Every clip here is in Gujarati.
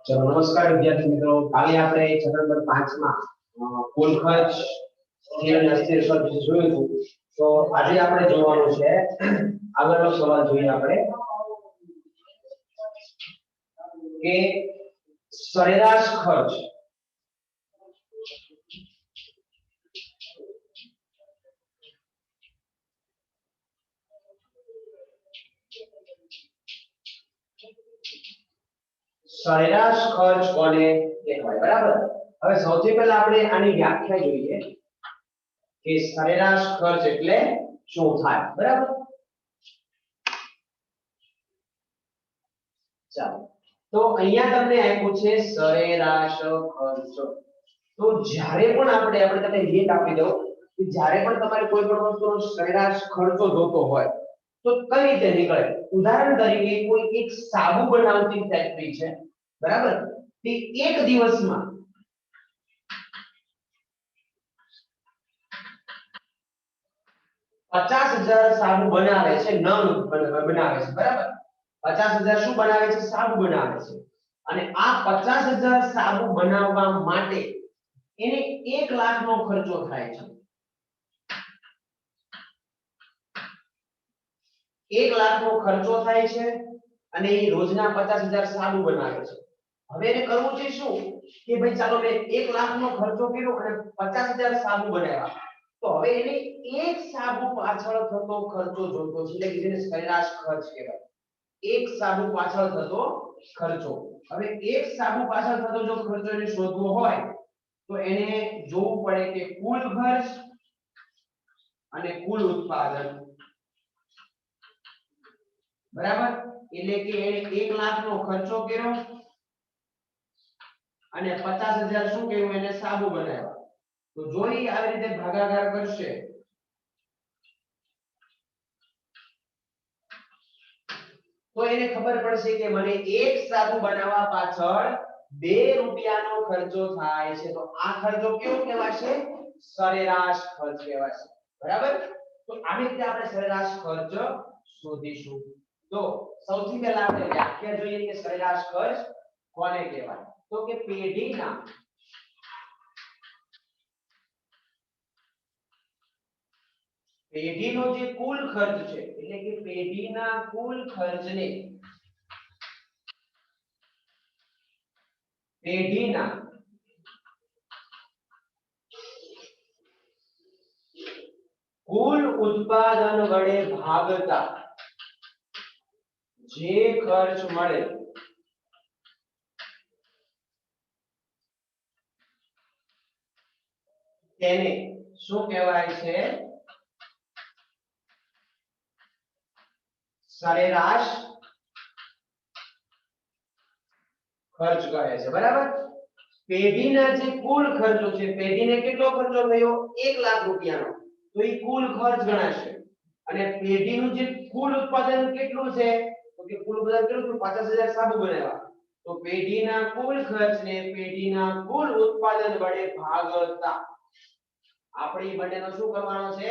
चलो नमस्कार विद्यार्थी मित्रों, काले આપણે ચેપ્ટર નંબર 5 માં કુલ ખર્ચ સ્થિર અને અસ્થિર ખર્ચ વિશે જોયું હતું. તો આજે આપણે જોવાનું છે આગળનો સવાલ જોઈએ આપણે કે સરેરાશ ખર્ચ સરેરાશ ખર્ચ કોને કહેવાય, બરાબર. હવે સૌથી પહેલા આપણે આની વ્યાખ્યા જોઈએ કે સરેરાશ ખર્ચ એટલે શું થાય, બરાબર. ચાલો, તો અહીંયા તમને આપ્યું છે સરેરાશ ખર્ચ. તો જ્યારે પણ આપણે તમને રીત આપી દઉં કે જ્યારે પણ તમારે કોઈ પણ વસ્તુનો સરેરાશ ખર્ચો જોતો હોય તો કઈ રીતે નીકળે. ઉદાહરણ તરીકે કોઈ એક સાબુ બનાવતી ફેક્ટરી છે, બરાબર. તે એક દિવસમાં 50,000 સાબુ બનાવે છે, નંગ બનાવે છે, બરાબર. 50,000 શું બનાવે છે? સાબુ બનાવે છે. અને આ 50,000 સાબુ બનાવવા માટે એને 1 લાખનો ખર્ચો થાય છે. 1 લાખનો ખર્ચો થાય છે અને એ રોજના 50,000 સાબુ બનાવે છે. હવે એને કરવું છે શું કે ભાઈ ચાલો મેં 1 લાખનો ખર્ચો કર્યો અને 50,000 સાબુ બનાવ્યા. તો હવે એને એક સાબુ પાછળ થતો ખર્ચો જોતો છે, એટલે કે જેને સરેરાશ ખર્ચ કહેવાય. એક સાબુ પાછળ થતો ખર્ચો. હવે એક સાબુ પાછળ થતો જો ખર્ચો એને શોધવો હોય તો એને જોવું પડે કે કુલ ખર્ચ અને કુલ ઉત્પાદન, બરાબર. એટલે કે એને 1 લાખનો ખર્ચો કર્યો અને 50,000 શું કર્યું? એને સાબુ બનાવ્યા. તો જો ઈ આવી રીતે ભાગાકાર કરશે તો એને ખબર પડશે કે મને એક સાબુ બનાવવા પાછળ 2 રૂપિયાનો ખર્ચો થાય છે. તો આ ખર્ચો કેવો કહેવાશે? સરેરાશ ખર્ચ કહેવાશે, બરાબર. તો આવી રીતે આપણે સરેરાશ ખર્ચ શોધીશું. તો સૌથી પહેલા આપણે વ્યાખ્યા જોઈએ કે સરેરાશ ખર્ચ કોને કહેવાય. તો કે પેઢીના પેઢીનો જે કુલ ખર્ચ છે, એટલે કે પેઢીના કુલ ખર્ચને પેઢીના કુલ ઉત્પાદન વડે ભાગતા જે ખર્ચ મળે તેને શું કહેવાય છે? સરેરાશ ખર્ચ કહે છે, બરાબર. પેઢીના જે કુલ ખર્ચો છે, પેઢીને કેટલો ખર્ચો થયો? 1 લાખ રૂપિયાનો, તો એ કુલ ખર્ચ ગણાશે. અને પેઢીનું જે કુલ ઉત્પાદન કેટલું છે? તો કે કુલ ઉત્પાદન કેટલું? 50,000 સાબુ બનાવ્યા. તો પેઢીના કુલ ખર્ચને પેઢીના કુલ ઉત્પાદન વડે ભાગતા આપણે બંનેનો શું કરવાનો છે?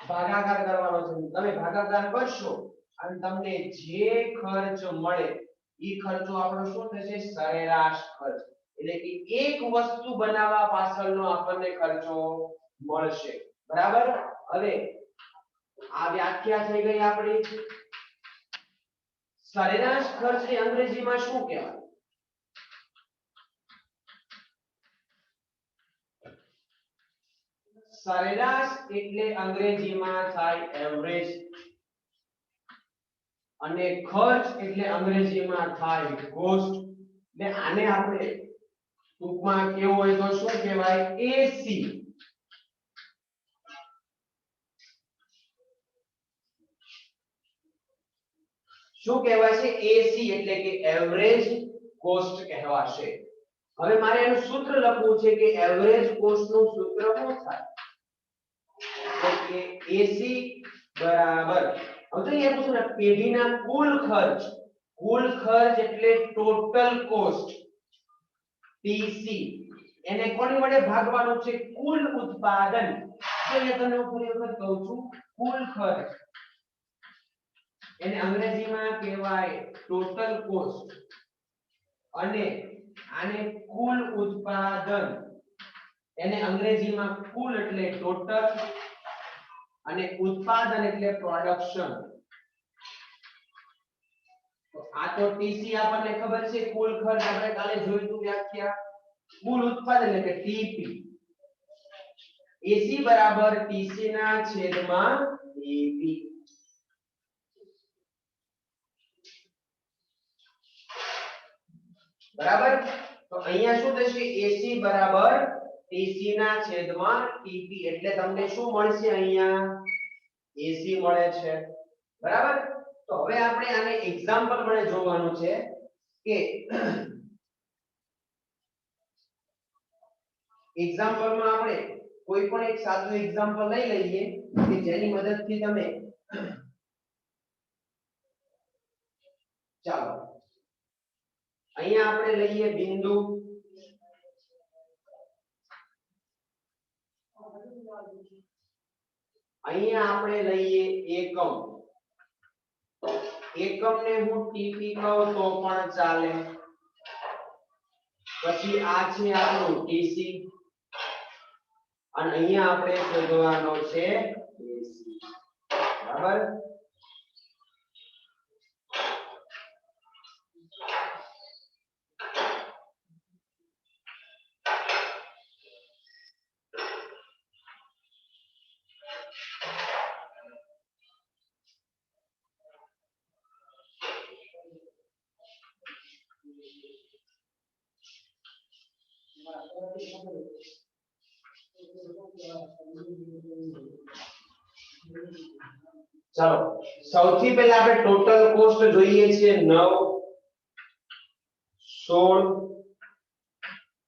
ભાગાકાર કરવાનો છે. તમે ભાગાકાર કરશો અને તમને જે ખર્ચ મળે ઈ ખર્ચો આપણો શું થશે? સરેરાશ ખર્ચ. એટલે કે એક વસ્તુ બનાવવા પાછળનો આપણને ખર્ચો મળશે, બરાબર. હવે આ વ્યાખ્યા થઈ ગઈ આપણી. સરેરાશ ખર્ચને અંગ્રેજીમાં શું કહેવાય? સરેરાશ એટલે અંગ્રેજીમાં થાય એવરેજ અને ખર્ચ એટલે અંગ્રેજીમાં થાય કોસ્ટ. ને આને આપણે ટૂંકમાં કેવું હોય તો શું કહેવાય? એસી. શું કહેવાય છે? એસી એટલે કે એવરેજ કોસ્ટ કહેવાશે. હવે મારે એનું સૂત્ર લખવું છે કે એવરેજ કોસ્ટ નું સૂત્ર શું થાય? તો કે એસી બરાબર, હવે તો અહીંયા પૂછો ને પેઢીના કુલ ખર્ચ. કુલ ખર્ચ એટલે ટોટલ કોસ્ટ, પીસી. એને કોની વડે ભાગવાનું છે? કુલ ઉત્પાદન. તો અહીંયા તમને હું ફરી વખત કહું છું, કુલ ખર્ચ એને અંગ્રેજીમાં કહેવાય ટોટલ કોસ્ટ અને આને કુલ ઉત્પાદન, એને અંગ્રેજીમાં કુલ એટલે ટોટલ અને ઉત્પાદન એટલે પ્રોડક્શન. તો આ તો ટીસી આપણને ખબર છે, કુલ ખર્ચ આપણે કાલે જોયું હતું વ્યાખ્યા. કુલ ઉત્પાદન એટલે કે ટીપી. એસી બરાબર ટીસી ના છેદમાં એપી. બરાબર. તો અહીંયા શું થશે? એસી બરાબર ટીસી ના છેદમાં ટીપી. એટલે તમને શું મળશે? અહીંયા એસી મળે છે. બરાબર. તો હવે આપણે આને એક્ઝામ્પલ વડે જોવાનું છે કે એક્ઝામ્પલમાં આપણે કોઈ પણ એક સાદું એક્ઝામ્પલ લઈ લઈએ કે જેની મદદથી તમે ચાલો અહીંયા આપણે લઈએ બિંદુ, અહીંયા આપણે લઈએ એકમ. એકમને હું ટીપી કહું તો પણ ચાલે. પછી આ છે આપણું ટીસી અને અહીંયા આપણે શોધવાનો છે એસી. બરાબર. ચાલો સૌથી પહેલા આપણે ટોટલ કોસ્ટ જોઈએ છે 9 16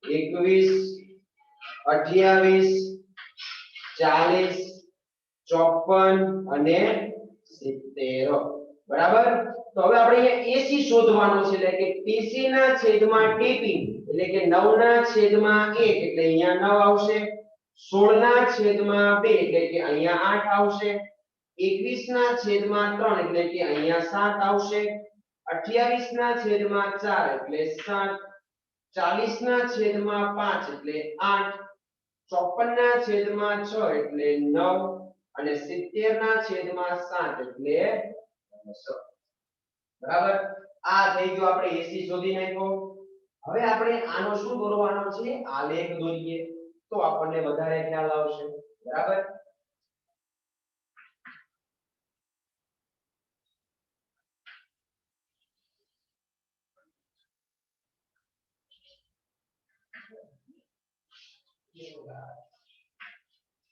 21 28 40 54 અને 70. બરાબર. તો હવે આપણે અહીંયા એસી શોધવાનો છે એટલે કે ટીસી ના છેદમાં ટીપી એટલે કે 9 ના છેદમાં 1 એટલે અહીંયા 9 આવશે. 16 ના છેદમાં 2 એટલે કે અહીંયા 8 આવશે. 21 ના છેદમાં 3 એટલે કે અહીંયા 7 આવશે. 28 ના છેદમાં 4 એટલે 7. 40 ના છેદમાં 5 એટલે 8. 54 ના છેદમાં 6 એટલે 9 અને 70 ના છેદમાં 7 એટલે 6. બરાબર. આ થઈ ગયો આપણે એસી શોધી નાખ્યો. હવે આપણે આનો શું દોરવાનો છે? આલેખ દોરીએ તો આપણને વધારે ખ્યાલ આવશે. બરાબર.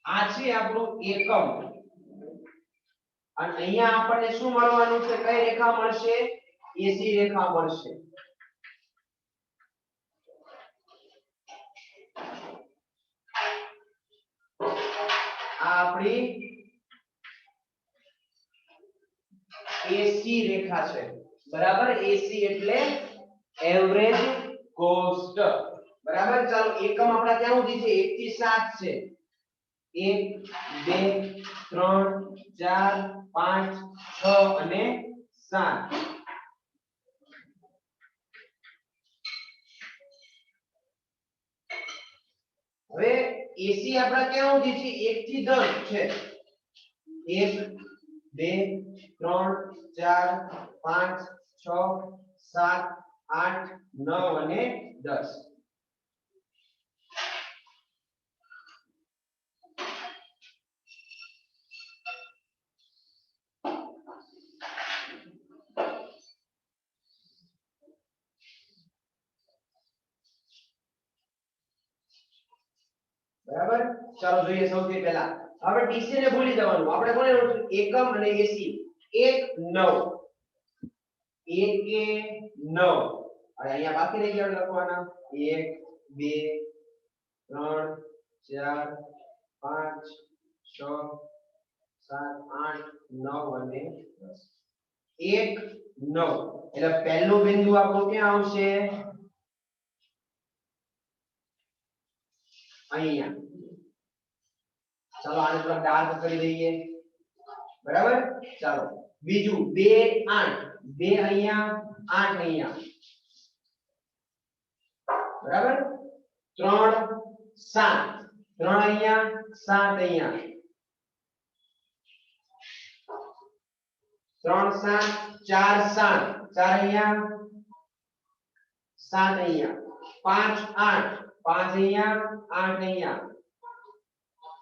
આ છે આપણું એકમ અને અહીંયા આપણને શું મળવાનું છે? કઈ રેખા મળશે? એસી રેખા મળશે. આ આપણી એસી રેખા છે. બરાબર. એસી એટલે એવરેજ કોસ્ટ. બરાબર. ચાલો એકમ આપડા ક્યાં સુધી છે? 1 થી 7 છે. 1 2 3 4 5 6 અને 7. હવે એસી આપડા ક્યાં સુધી છે? 1 થી 10 છે. 1 2 3 4 5 6 7 8 9 અને 10. બરાબર. ચાલો જોઈએ સૌથી પહેલા આપણે ટીસી ને ભૂલી જવાનું. આપણે કોને એકમ અને એસી 1 9 1 9 અને અહીંયા બાકી રહી ગયા લખવાના 1 2 3 4 5 6 7 8 9 અને 10. 1 9 એટલે પહેલું બિંદુ આપણું ક્યાં આવશે? અહીંયા. ચાલો આને થોડા ડાર્ક કરી દઈએ. બરાબર. ચાલો બીજું 2 8 2 અહીંયા 8 અહીંયા બરાબર 3 7 3 અહીંયા 7 અહીંયા 3 7 4 7 4 અહીંયા 7 અહીંયા 5 8 5 અહીંયા 8 અહીંયા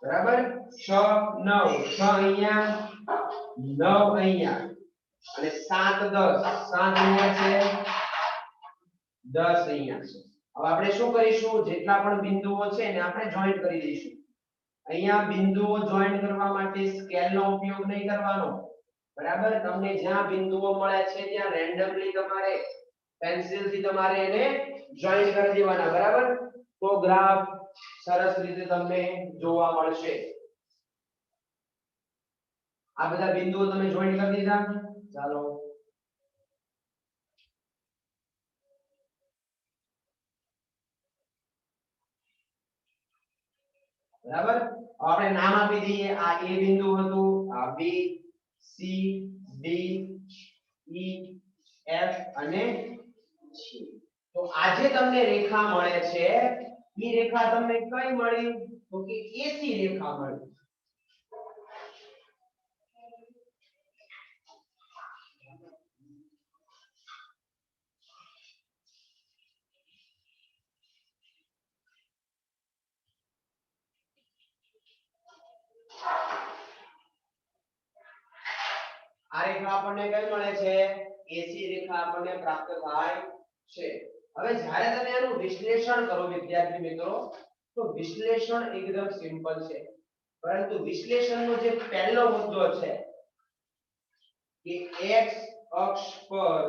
બરાબર 6 9 6 અહીંયા 9 અહીંયા અને 7 10 7 અહીંયા છે 10 અહીંયા છે હવે આપણે શું કરીશું જેટલા પણ બિંદુઓ છે એને આપણે જોઈન્ટ કરી દઈશું અહીંયા બિંદુઓ જોઈન્ટ કરવા માટે સ્કેલનો ઉપયોગ નહીં કરવાનો બરાબર તમને જ્યાં બિંદુઓ મળે છે ત્યાં રેન્ડમલી તમારે પેન્સિલથી તમારે એને જોઈન્ટ કરી દેવાના બરાબર તો ગ્રાફ સરસ રીતે તમને જોવા મળશે આ બધા બિંદુઓ તમે જોઈન્ટ કરી દીધા ચાલો બરાબર આપણે નામ આપી દઈએ આ A બિંદુ હતું આ B C D E F અને G તો આજે તમને રેખા મળે છે ઈ રેખા તમને કઈ મળી તો કે AC રેખા મળી આ રેખા આપણને કઈ મળે છે AC રેખા આપણને પ્રાપ્ત થાય છે હવે જ્યારે તમે આનું વિશ્લેષણ કરો વિદ્યાર્થી મિત્રો તો વિશ્લેષણ એકદમ સિમ્પલ છે પરંતુ વિશ્લેષણનો જે પહેલો મુદ્દો છે કે x અક્ષ પર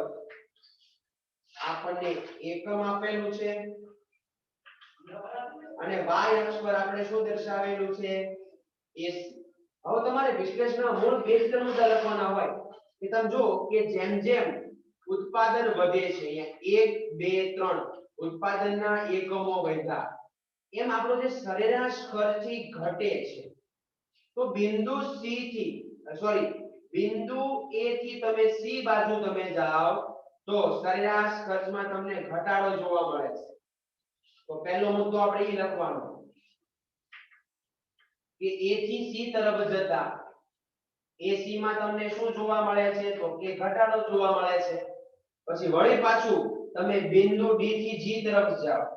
આપણને એકમ આપેલું છે અને y અક્ષ પર આપણે શું દર્શાવેલું છે AC હવે તમારે વિશ્લેષણના મૂળ બે જ મુદ્દા લખવાના હોય કે તમે જો કે જેમ જેમ ઉત્પાદન વધે છે અહીંયા 1 2 3 ઉત્પાદનના એકમો વધ્યા એમ આપણો જે સરેરાશ ખર્ચ ઘટે છે તો બિંદુ C થી બિંદુ A થી તમે C બાજુ તમે જાઓ તો સરેરાશ ખર્ચમાં તમને ઘટાડો જોવા મળે છે તો પહેલો મુદ્દો આપણે એ લખવાનો કે A થી C તરફ જતા AC માં તમને શું જોવા મળે છે તો કે ઘટાડો જોવા મળે છે પછી વળી પાછું તમે બિંદુ D થી G તરફ જાઓ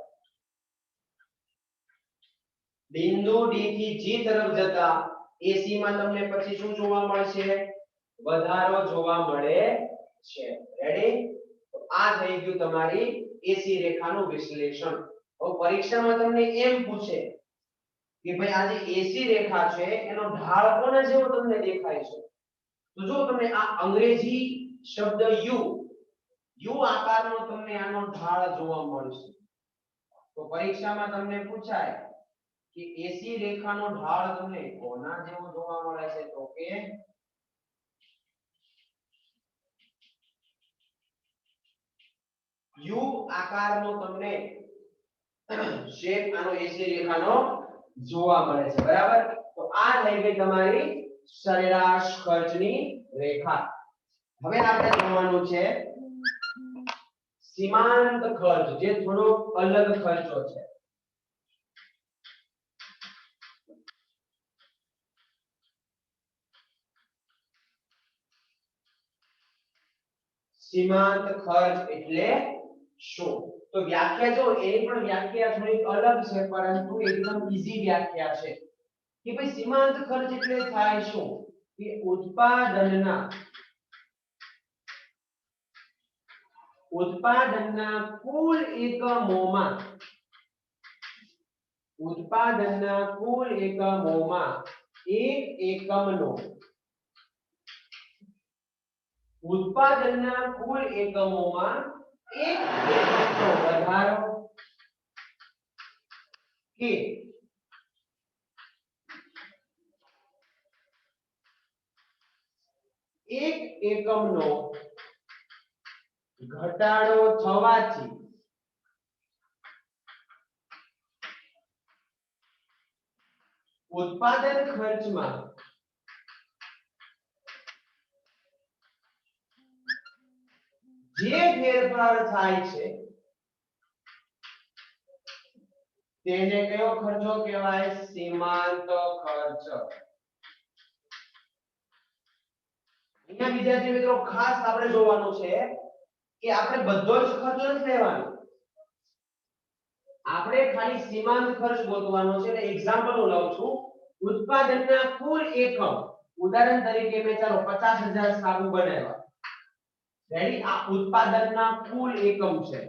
બિંદુ D થી G તરફ જતા AC માં તમને પછી શું જોવા મળશે વધારો જોવા મળે છે રેડી તો આ થઈ ગયું તમારી AC રેખાનું વિશ્લેષણ હવે પરીક્ષામાં તમને એમ પૂછે કે ભાઈ આ જે AC રેખા છે એનો ઢાળ કોના જેવો તમને દેખાય છે તો જો તમને આ અંગ્રેજી શબ્દ U આકારનો તમને આનો ઢાળ જોવા મળશે તો પરીક્ષામાં તમને પૂછાય કે AC રેખાનો ઢાળ તમને કોના જેવો જોવા મળે છે તો કે U આકારનો તમને શેપ આનો AC રેખાનો જોવા મળે છે બરાબર તો આ થઈ ગઈ તમારી સરેરાશ ખર્ચની રેખા હવે આપણે જોવાનું છે સીમાંત ખર્ચ જે થોડો અલગ ખર્ચો છે સીમાંત ખર્ચ એટલે શું તો વ્યાખ્યા જો એની પણ વ્યાખ્યા થોડી અલગ છે પરંતુ એકદમ ઈઝી વ્યાખ્યા છે કે ભાઈ સીમાંત ખર્ચ એટલે થાય શું કે ઉત્પાદનના કુલ એકમોમાં એક એકમનો ઉત્પાદનના કુલ એકમોમાં એક એકમનો વધારો કે એક એકમનો ઘટાડો થવાથી ઉત્પાદન ખર્ચમાં જે ફેરફાર થાય છે તેને કયો ખર્ચો કહેવાય? સીમાંત ખર્ચ. અહીંયા વિદ્યાર્થી મિત્રો ખાસ આપણે જોવાનું છે કે આપણે બધો જ ખર્ચો નથી લેવાનો, આપણે ખાલી સીમાંત ખર્ચ ગોતવાનો છે. એટલે એક્ઝામ્પલ હું લઉં છું. ઉત્પાદનના કુલ એકમ, ઉદાહરણ તરીકે મેં ચાલો 50,000 સાબુ બનાવ્યા. રેડી? આ ઉત્પાદનના કુલ એકમ છે.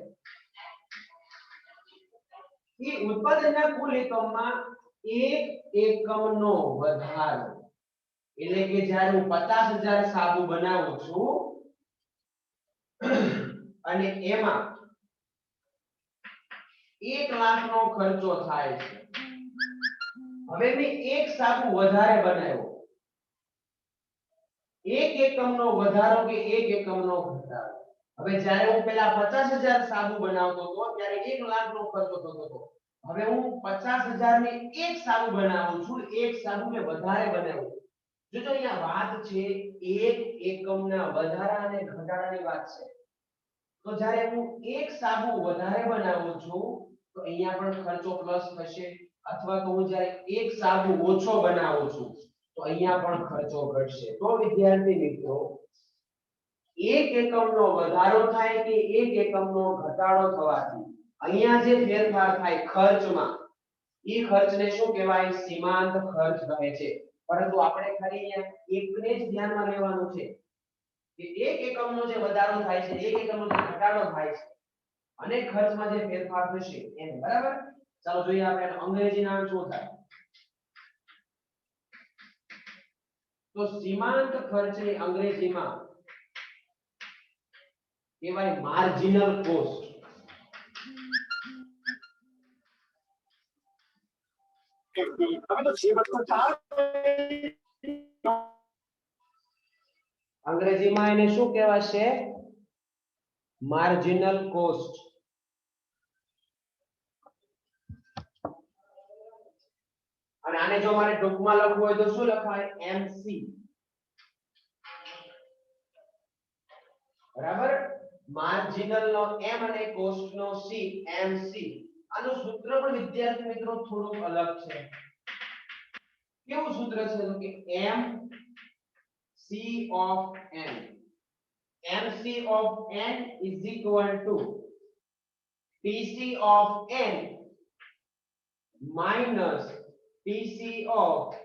એ ઉત્પાદનના કુલ એકમમાં એક એકમનો વધારો, એટલે કે જ્યારે હું 50,000 સાબુ બનાવું છું અને એમાં 1 લાખનો ખર્ચો થાય છે. હવે મેં એક સાબુ વધારે બનાવ્યો, એક એકમનો વધારો કે એક એકમનો ઘટાડો. હવે જ્યારે હું પહેલા 50,000 સાબુ બનાવતો હતો ત્યારે 1 લાખનો ખર્ચો થતો હતો. હવે હું 50,000 ને એક સાબુ બનાવું છું, એક સાબુ મેં વધારે બનાવ્યું. જો અહીંયા વાત છે એક એકમના વધારા અને ઘટાડાની વાત છે. તો જ્યારે હું એક સાબુ વધારે બનાવું છું તો અહીંયા પણ ખર્ચો પ્લસ થશે, અથવા તો હું જ્યારે એક સાબુ ઓછો બનાવું છું તો અહીંયા પણ ખર્ચો ઘટશે. તો વિદ્યાર્થી મિત્રો, એક એકમનો વધારો થાય કે એક એકમનો ઘટાડો થવાથી અહીંયા જે ફેરફાર થાય ખર્ચમાં, એ ખર્ચને શું કહેવાય? સીમાંત ખર્ચ કહે છે. પરંતુ આપણે ખાલી અહીંયા એકને જ ધ્યાનમાં લેવાનું છે કે એક એકમનો જે વધારો થાય છે, એક એકમનો જે ઘટાડો થાય છે અને ખર્ચમાં જે ફેરફાર થશે એને. બરાબર? ચાલો જોઈએ આપણે અંગ્રેજી નામ શું થાય. તો સીમાંત ખર્ચને અંગ્રેજીમાં કહેવાય માર્જિનલ કોસ્ટ. અંગ્રેજીમાં એને શું કહેવાશે? Marginal cost. અને આને જો મારે ટૂંકમાં લખવું હોય તો શું લખાય? MC. બરાબર? માર્જિનલ નો M અને કોસ્ટ નો C, MC. આનું સૂત્ર પણ વિદ્યાર્થી મિત્રો થોડું અલગ છે. કેવું સૂત્ર છે? તો કે MC of N. MC of N is equal to PC of N minus PC of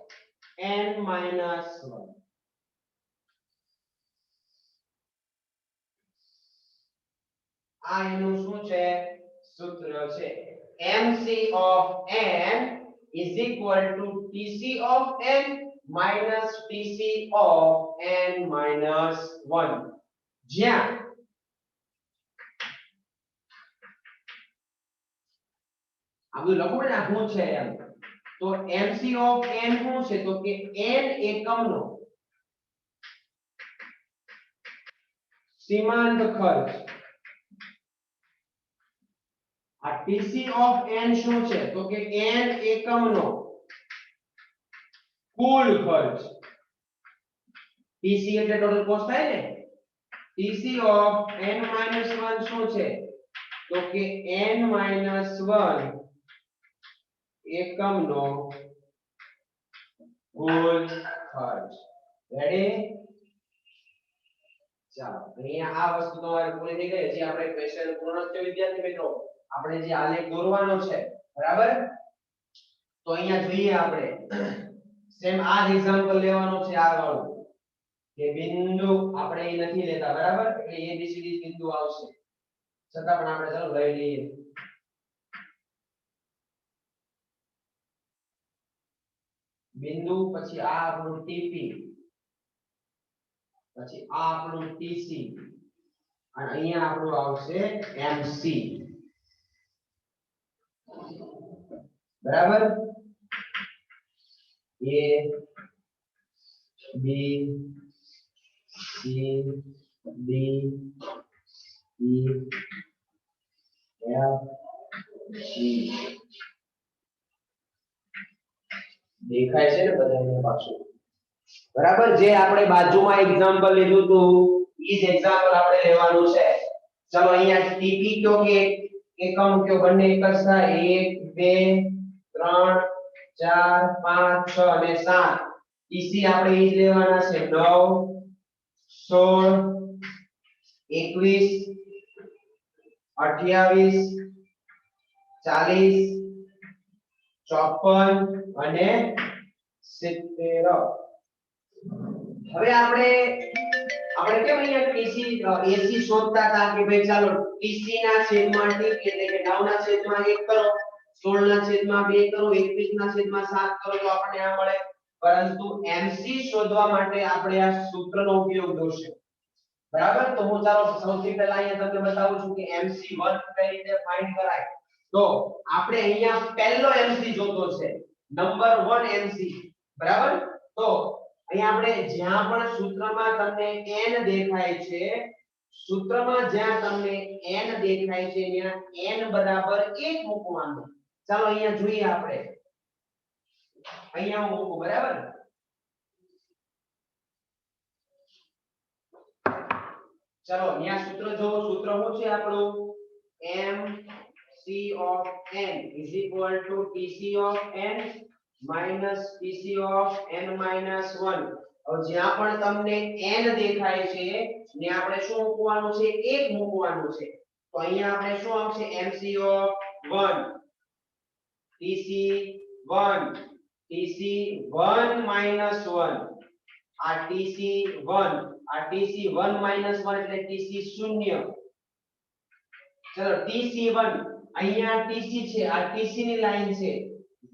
N minus 1. આ એનું શું છે? સૂત્ર છે. MC of N is equal to TC of N minus TC of N minus 1. જ્યાં આ બધું લખવું ને શું છે એમ, તો MC of N શું છે? તો કે N એકમનો સીમાંત ખર્ચ. આ TC of N શું છે? તો કે N એકમનો કુલ ખર્ચ. TC એટલે ટોટલ કોસ્ટ થાય ને. TC of N minus 1 શું છે? તો કે N minus 1 એકમનો કુલ ખર્ચ. રેડી? ચાલો અહીંયા આ વસ્તુ તમારે પૂરી થઈ ગઈ. જે આપણે ક્વેશ્ચન પૂર્ણ થયો વિદ્યાર્થી મિત્રો. આપણે જે આલેખ દોરવાનો છે, બરાબર? તો અહીંયા જોઈએ આપણે સેમ આ જ એક્ઝામ્પલ લેવાનો છે આ વાળું, કે બિંદુ આપણે એ નથી લેતા, બરાબર? એટલે ABCD બિંદુ આવશે, છતાં પણ આપણે ચાલો લઈ લઈએ. બિંદુ, પછી આ આપણું TP, પછી આ આપણું TC અને અહીંયા આપણું આવશે MC. બરાબર? A B C D E F G. દેખાય છે ને બધાને પાછું? બરાબર? જે આપણે બાજુમાં એક્ઝામ્પલ લીધું હતું એ જ એક્ઝામ્પલ આપણે લેવાનું છે. ચલો અહીંયા TP તો કે એકમ કયો બંને એક જ થાય 1 2 3 4 5 6 અને 7 ઈસી આપણે ઈ જ લેવાના છે 9 16 21 28 40 54 અને 70 હવે આપણે કેમ અહીંયા ટીસી એસી શોધતા હતા કે ભાઈ ચાલો ટીસી ના છેદમાં ટી એટલે કે 9 ના છેદમાં 1 કરો 16 ના છેદમાં 2 કરો 21 ના છેદમાં 7 કરો તો આપણને આ મળે પરંતુ એમસી શોધવા માટે આપણે આ સૂત્રનો ઉપયોગ જોશે બરાબર તો હું ચાલો સૌથી પહેલા અહીંયા તમને બતાવું છું કે MC1 કઈ રીતે ફાઇન્ડ કરાય તો આપણે અહીંયા પહેલો MC જોતો છે નંબર 1 MC બરાબર તો અહીંયા આપણે જ્યાં પણ સૂત્રમાં તમને n દેખાય છે સૂત્રમાં જ્યાં તમને n દેખાય છે ત્યાં n બરાબર 1 મૂકવાનું ચાલો અહીંયા જોઈએ આપણે અહીંયા હું મૂકું બરાબર ચલો અહીંયા સૂત્ર જોવો સૂત્ર શું છે આપણું MC of n is equal to TC of n minus TC of n minus 1 હવે જ્યાં પણ તમને n દેખાય છે ને આપણે શું મૂકવાનું છે 1 મૂકવાનું છે તો અહીંયા આપણે શું આવશે MC of 1 TC 1 TC 1 minus 1 આ TC 1 આ TC 1 minus 1 એટલે TC 0 ચલો TC1 અહીંયા TC છે આ TC ની લાઈન છે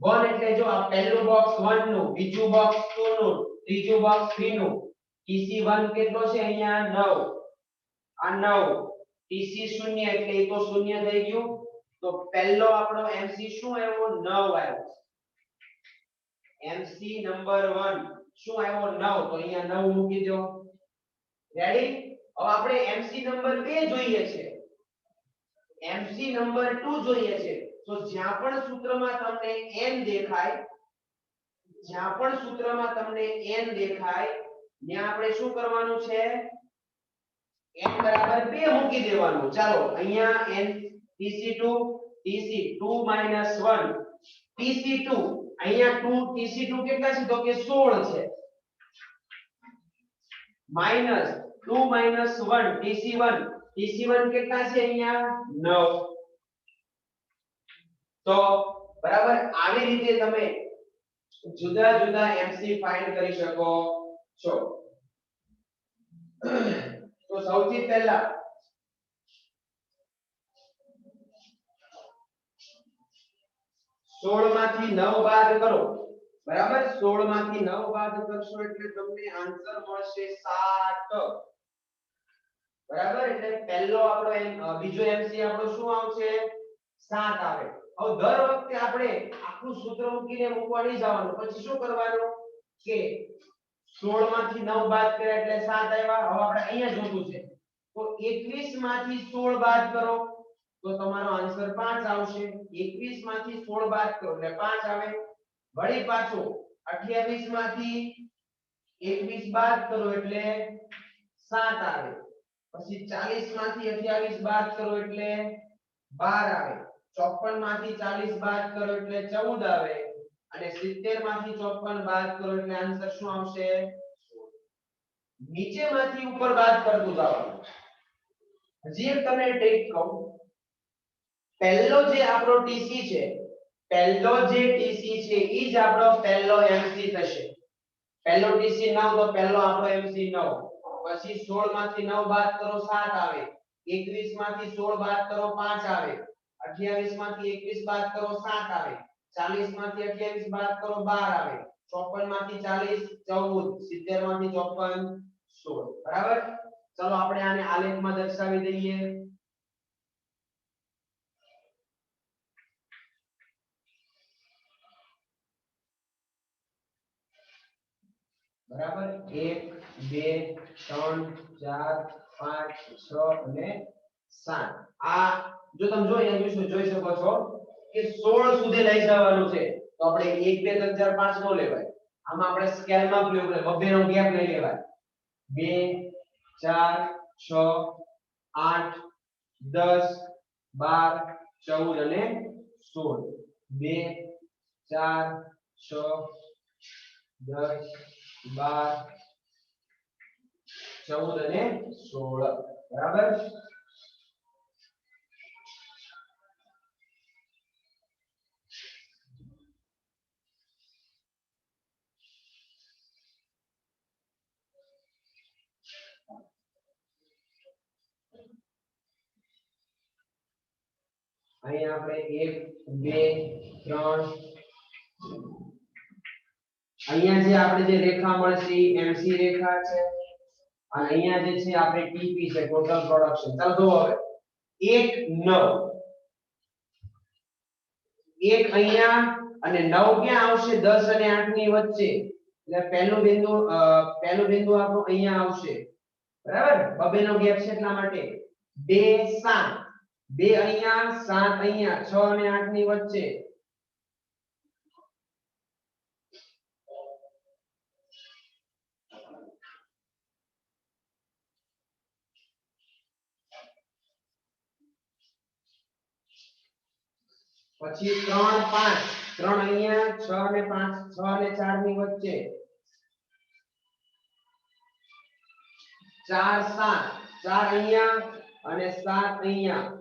1 એટલે જો આ પહેલું બોક્સ 1 નું બીજું બોક્સ 2 નું ત્રીજું બોક્સ 3 નું TC1 કેટલો છે અહીંયા 9 આ 9 TC0 એટલે એ તો 0 થઈ ગયું તો પહેલો આપણો MC શું આવ્યો 9 આવ્યો MC નંબર 1 શું આવ્યો 9 તો અહીંયા 9 મૂકી દો રેડી હવે આપણે MC નંબર 2 જોઈએ છે MC નંબર 2 જોઈએ છે તો જ્યાં પણ સૂત્રમાં તમને n દેખાય જ્યાં પણ સૂત્રમાં તમને n દેખાય ત્યાં આપણે શું કરવાનું છે n બરાબર 2 મૂકી દેવાનું ચાલો અહીંયા n TC2 TC2 1 TC2 અહીંયા 2 TC2 કેટલા છે તો કે 16 છે minus 2 minus 1 TC1 TC1 કેટલા છે અહીંયા 9 તો બરાબર આવી રીતે તમે જુદા જુદા MC ફાઇન્ડ કરી શકો છો તો સૌથી પહેલા 16 માંથી 9 બાદ કરો બરાબર 16 માંથી 9 બાદ કરશો એટલે તમને આન્સર મળશે 7 બરાબર એટલે પહેલો આપણો બીજો MC આપણો શું આવશે 7 આવે હવે દર વખતે આપણે આખું સૂત્ર મૂકીને મૂકવા નહીં જવાનું પછી શું કરવાનું કે 16 માંથી 9 બાદ કર્યા એટલે 7 આવ્યા હવે આપણે અહીંયા જોતું છે તો 21 માંથી 16 બાદ કરો તો તમારો આન્સર 5 આવશે 21 માંથી 16 બાદ કરો એટલે 5 આવે વળી પાછો 28 માંથી 21 બાદ કરો એટલે 7 આવે પછી 40 માંથી 28 બાદ કરો એટલે 12 આવે 54 માંથી 40 બાદ કરો એટલે 14 આવે અને 70 માંથી 54 બાદ કરો એટલે આન્સર શું આવશે નીચેમાંથી ઉપર બાદ કરતું જવાનું હજી એક તમને ટ્રીક કહું પહેલો જે આપણો ટીસી છે પહેલો જે ટીસી છે ઈ જ આપણો પહેલો એમસી થશે પહેલો ટીસી 9 તો પહેલો આપણો એમસી 9 પછી 16 માંથી 9 બાદ કરો 7 આવે 21 માંથી 16 બાદ કરો 5 આવે 28 માંથી 21 બાદ કરો 7 આવે 40 માંથી 28 બાદ કરો 12 આવે 54 માંથી 40 14 70 માંથી 54 16 બરાબર ચલો આપણે આને આલેખમાં દર્શાવી દઈએ બરાબર 1 2 3 4 5 6 અને 7 આ જો તમે જોઈ શકો છો કે 16 સુધી લઈ જવાનું છે તો આપણે 1 2 3 4 5 નો લેવાય આમાં આપણે સ્કેલમાં પ્રયોગ કરે બબેનો ગેપ લઈ લેવાય 2 4 6 8 10 12 14 અને 16 2 4 6 10 12 14 અને 16 બરાબર અહીં આપણે 1 2 3 અહીંયા જે આપણે જે રેખા મળશે MC રેખા છે અને અહીંયા જે છે આપણે TP છે ટોટલ પ્રોડક્શન ચાલો જો હવે 1 9 1 અહીંયા અને 9 ક્યાં આવશે 10 અને 8 ની વચ્ચે એટલે પહેલું બિંદુ આપણું અહીંયા આવશે બરાબર બબેનો ગેપ છે એટલા માટે 2 7 2 અહીંયા 7 અહીંયા 6 અને 8 ની વચ્ચે પછી 3 5 3 અહીંયા 6 અને 5 6 અને 4 ની વચ્ચે 4 7 4 અહીંયા અને 7 અહીંયા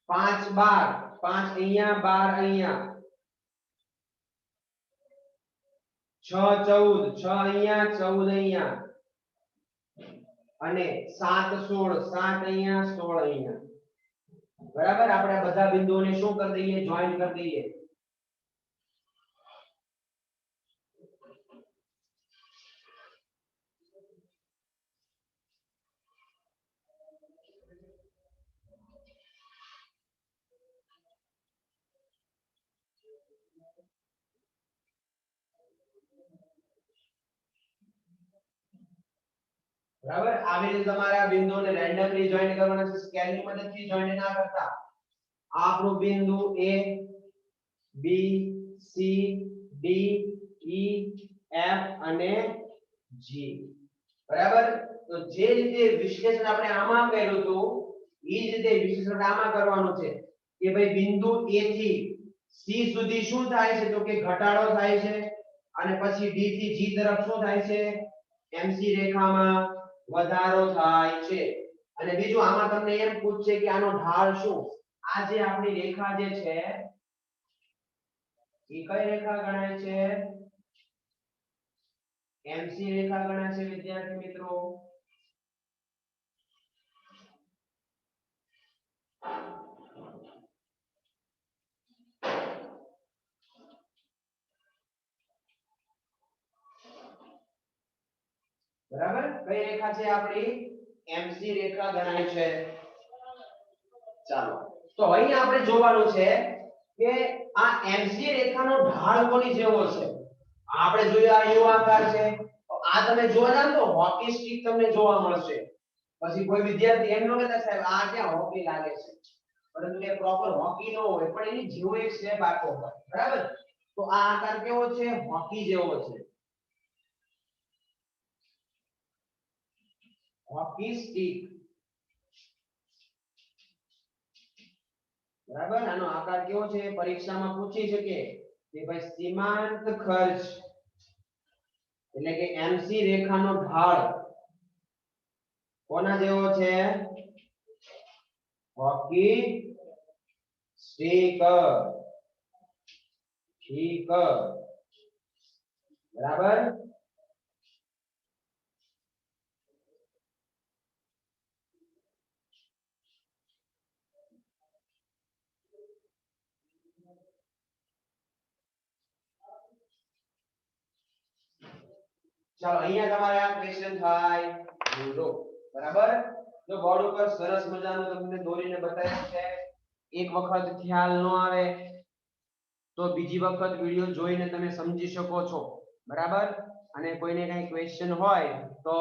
5 12 5 અહીંયા 12 અહીંયા 6 14 6 અહીંયા 14 અહીંયા અને 7 16 7 અહીંયા 16 અહીંયા બરાબર આપણે બધા બિંદુઓને શું કરી દઈએ જોઈન કરી દઈએ બરાબર આવી રીતે તમારે આ બિંદુઓને રેન્ડમલી જોઈન કરવાના છે સ્કેલની મદદથી જોઈન ના કરતા આપણું બિંદુ A B C D E F અને G બરાબર તો જે રીતે વિશ્લેષણ આપણે આમાં કર્યું હતું એ જ રીતે વિશ્લેષણ આમાં કરવાનું છે કે ભાઈ બિંદુ A થી C સુધી શું થાય છે તો કે ઘટાડો થાય છે અને પછી D થી G તરફ શું થાય છે MC રેખામાં વધારો થાય છે અને બીજું આમાં તમને એમ પૂછશે કે આનો ઢાળ શું આ જે આપણી રેખા જે છે એ કઈ રેખા ગણાય છે MC રેખા ગણાય છે વિદ્યાર્થી મિત્રો બરાબર કઈ રેખા છે આપણી MC રેખા ગણાય છે ચાલો તો અહીં આપણે જોવાનું છે કે આ MC રેખાનો ઢાળ કોની જેવો છે આપણે જોયું આ યુ આકાર છે તો આ તમે જોવા જાવ તો હોકી સ્ટિક તમને જોવા મળશે પછી કોઈ વિદ્યાર્થી એમ ન કહેતા સાહેબ આ ક્યાં હોકી લાગે છે પરંતુ કે પ્રોપર હોકી ન હોય પણ એની જેવો એક શેપ આખો હોય બરાબર તો આ આકાર કેવો છે હોકી જેવો છે હોકી સ્ટિક બરાબર આનો આકાર કેવો છે પરીક્ષામાં પૂછી શકે કે ભાઈ સીમાંત ખર્ચ એટલે કે MC રેખાનો ઢાળ કોના જેવો છે હોકી સ્ટિક ઠીક બરાબર ચાલો અહીંયા તમારે આ ક્વેશ્ચન થાય જો બરાબર તો બોર્ડ ઉપર સરસ મજાનું તમને દોરીને બતાવ્યું છે એક વખત ખ્યાલ ન આવે તો બીજી વખત વિડિયો જોઈને તમે સમજી શકો છો બરાબર અને કોઈને કઈ ક્વેશ્ચન હોય તો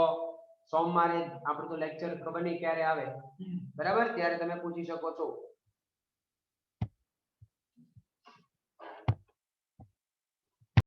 સોમવારે આપણું તો લેક્ચર ખબર નહીં ક્યારે આવે બરાબર ત્યારે તમે પૂછી શકો છો